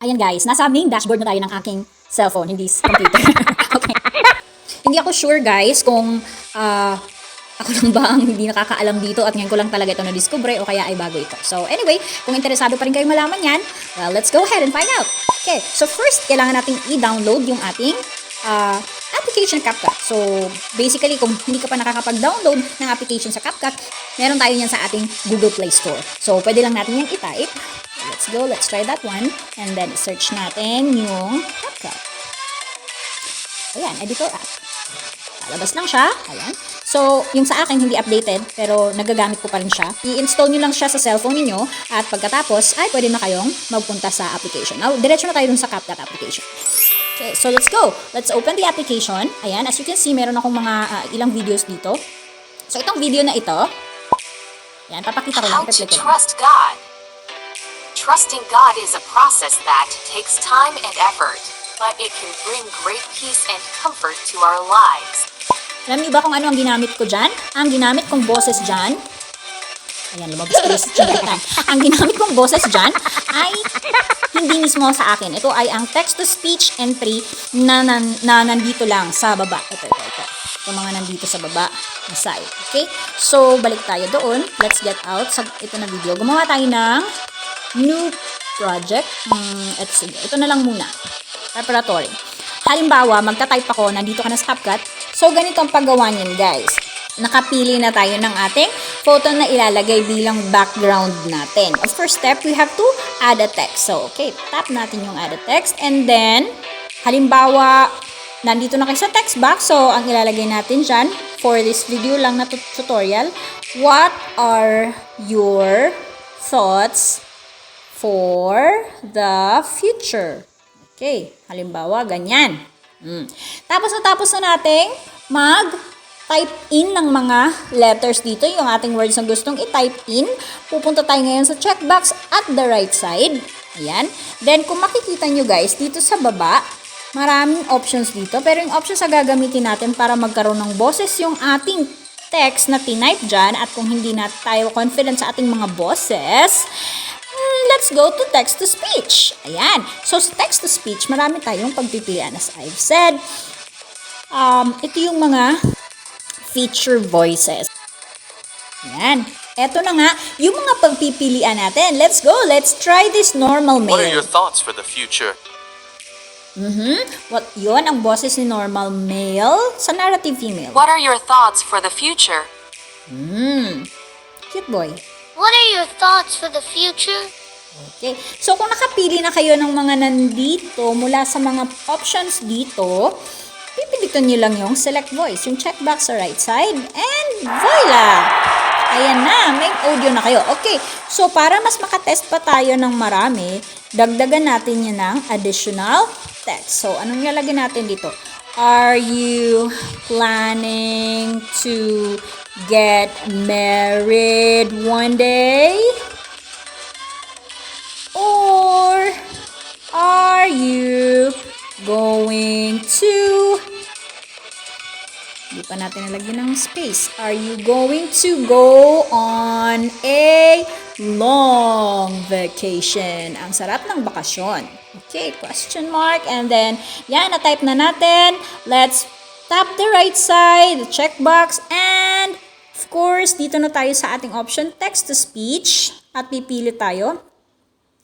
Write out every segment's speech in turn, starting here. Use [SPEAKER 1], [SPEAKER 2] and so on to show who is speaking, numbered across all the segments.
[SPEAKER 1] Ayan guys, nasa main dashboard na tayo ng aking cellphone, hindi computer. Okay. Hindi ako sure guys kung ako lang ba ang hindi nakakaalam dito at ngayon ko lang talaga ito na-discover o kaya ay bago ito. So anyway, kung interesado pa rin kayo malaman yan, well, let's go ahead and find out. Okay, so first, kailangan natin i-download yung ating application Capcut. So basically, kung hindi ka pa nakakapag-download ng application sa Capcut, meron tayo yan sa ating Google Play Store. So pwede lang natin yan i-type. Let's go, let's try that one. And then search natin yung Capcut. Ayan, editor app. Lalabas lang siya. Ayan. So, yung sa akin hindi updated, pero nagagamit ko pa rin siya. I-install nyo lang siya sa cellphone niyo at pagkatapos ay pwede na kayong magpunta sa application. Now, diretso na tayo dun sa Capcut application. Okay, so let's go. Let's open the application. Ayan, as you can see, meron akong mga ilang videos dito. So, itong video na ito, ayan, papakita ko lang.
[SPEAKER 2] How to trust God. Trusting God is a process that takes time and effort, but it can bring great peace and comfort to our lives.
[SPEAKER 1] Alam niyo ba kung ano ang ginamit ko dyan? Ang ginamit kong boses dyan, ayan, lumabas ko yung chinatan. Ang ginamit kong boses dyan ay hindi mismo sa akin. Ito ay ang text-to-speech entry na nandito lang sa baba. Ito. Yung mga nandito sa baba na side. Okay? So, balik tayo doon. Let's get out sa ito na video. Gumawa tayo ng new project. Ito na lang muna. Preparatory. Halimbawa, magta-type ako, nandito ka na sa Capcut. So, ganito ang paggawa niyan, guys. Nakapili na tayo ng ating photo na ilalagay bilang background natin. Of first step, we have to add a text. So, okay, tap natin yung add a text. And then, halimbawa, nandito na kayo sa text box. So, ang ilalagay natin dyan, for this video lang na tutorial, what are your thoughts for the future? Okay, halimbawa, ganyan. Tapos na nating mag-type in ng mga letters dito, yung ating words na gustong i-type in. Pupunta tayo ngayon sa checkbox at the right side. Ayan. Then, kung makikita nyo guys, dito sa baba, maraming options dito. Pero yung options na gagamitin natin para magkaroon ng boses yung ating text na tinype dyan, at kung hindi na tayo confident sa ating mga boses, let's go to text-to-speech. Ayan. So, sa text-to-speech, marami tayong pagpipilian. As I've said, ito yung mga feature voices. Ayan. Ito na nga, yung mga pagpipilian natin. Let's go. Let's try this normal mail.
[SPEAKER 3] What are your thoughts for the future?
[SPEAKER 1] What yun? Ang boses ni normal male sa narrative female.
[SPEAKER 2] What are your thoughts for the future?
[SPEAKER 1] Cute boy.
[SPEAKER 4] What are your thoughts for the future?
[SPEAKER 1] Okay. So, kung nakapili na kayo ng mga nandito mula sa mga options dito, pipilitan nyo lang yung select voice, yung checkbox sa right side, and voila! Ayan na, may audio na kayo. Okay. So, para mas makatest pa tayo ng marami, dagdagan natin yan ng additional text. So, anong nilagay natin dito? Are you planning to get married one day? Or are you going to... Hindi pa natin nalagyan ng space. Are you going to go on a long vacation? Ang sarap ng bakasyon. Okay, question mark. And then, yan, na-type na natin. Let's tap the right side, the checkbox, and of course, dito na tayo sa ating option, text-to-speech. At pipili tayo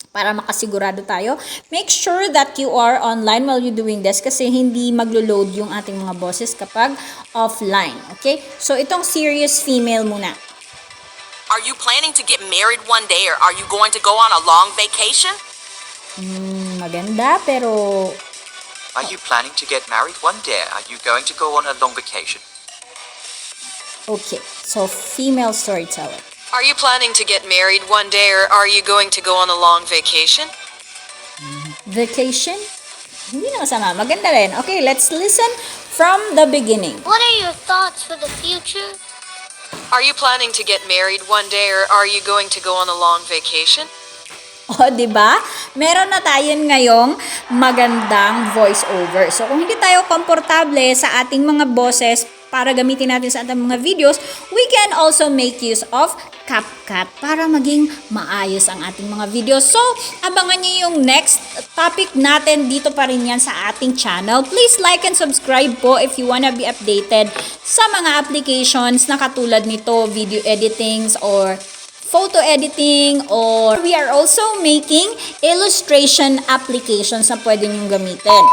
[SPEAKER 1] para makasigurado tayo. Make sure that you are online while you're doing this kasi hindi maglo-load yung ating mga boses kapag offline. Okay? So, itong serious female muna.
[SPEAKER 2] Are you planning to get married one day, or are you going to go on a long vacation?
[SPEAKER 1] Maganda, pero...
[SPEAKER 3] Are you planning to get married one day? Are you going to go on a long vacation?
[SPEAKER 1] Okay. So, female storyteller.
[SPEAKER 2] Are you planning to get married one day, or are you going to go on a long vacation?
[SPEAKER 1] Vacation? Hindi na masama. Maganda rin. Okay, let's listen from the beginning.
[SPEAKER 4] What are your thoughts for the future?
[SPEAKER 2] Are you planning to get married one day, or are you going to go on a long vacation?
[SPEAKER 1] O, diba? Meron na tayo ngayong magandang voiceover. So, kung hindi tayo komportable sa ating mga boses, para gamitin natin sa ating mga videos, we can also make use of Capcut para maging maayos ang ating mga videos. So, abangan nyo yung next topic natin. Dito pa rin yan sa ating channel. Please like and subscribe po if you wanna be updated sa mga applications na katulad nito, video editings or photo editing, or we are also making illustration applications na pwede nyong gamitin.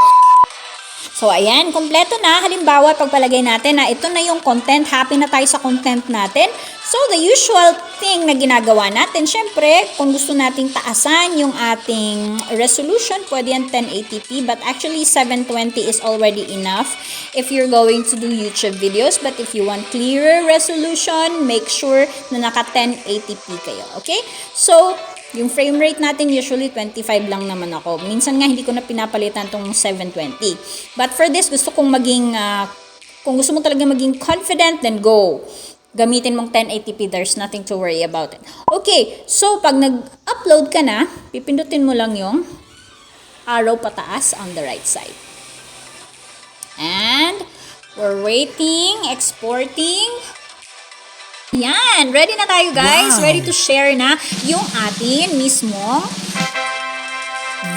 [SPEAKER 1] So, ayan, kompleto na. Halimbawa, pagpalagay natin na ito na yung content, happy na tayo sa content natin. So, the usual thing na ginagawa natin, syempre, kung gusto nating taasan yung ating resolution, pwede yan 1080p, but actually 720 is already enough if you're going to do YouTube videos. But if you want clearer resolution, make sure na naka 1080p kayo, okay? So, yung frame rate natin usually 25 lang naman ako. Minsan nga hindi ko na pinapalitan tong 720. But for this, gusto kong maging, kung gusto mo talaga maging confident, then go. Gamitin mong 1080p, there's nothing to worry about it. Okay, so pag nag-upload ka na, pipindutin mo lang yung arrow pataas on the right side. And we're waiting, exporting. Yan, ready na tayo guys. Wow. Ready to share na yung ating mismong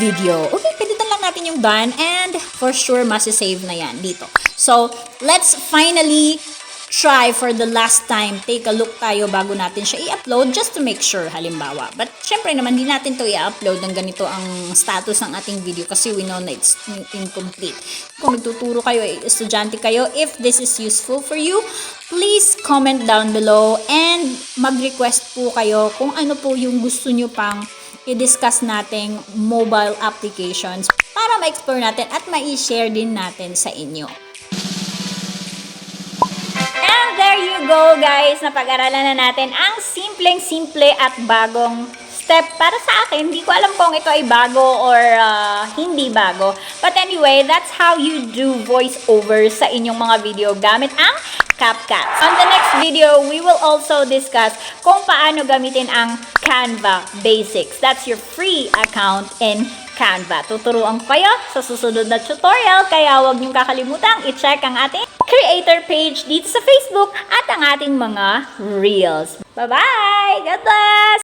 [SPEAKER 1] video. Okay, pindutan lang natin yung done and for sure masisave na yan dito. So, let's finally try for the last time. Take a look tayo bago natin siya i-upload just to make sure halimbawa. But syempre naman, di natin to i-upload ng ganito ang status ng ating video kasi we know na it's incomplete. Kung nagtuturo kayo, estudyante kayo, if this is useful for you, please comment down below and mag-request po kayo kung ano po yung gusto nyo pang i-discuss nating mobile applications para ma-explore natin at ma-share din natin sa inyo. And there you go guys, napag-aralan na natin ang simpleng-simple at bagong step para sa akin. Hindi ko alam kung ito ay bago or hindi bago. But anyway, that's how you do voiceover sa inyong mga video gamit ang Capcut. On the next video, we will also discuss kung paano gamitin ang Canva Basics. That's your free account in Canva. Tuturuan ko kayo sa susunod na tutorial, kaya huwag niyong kakalimutang i-check ang ating creator page dito sa Facebook at ang ating mga Reels. Bye-bye! God bless!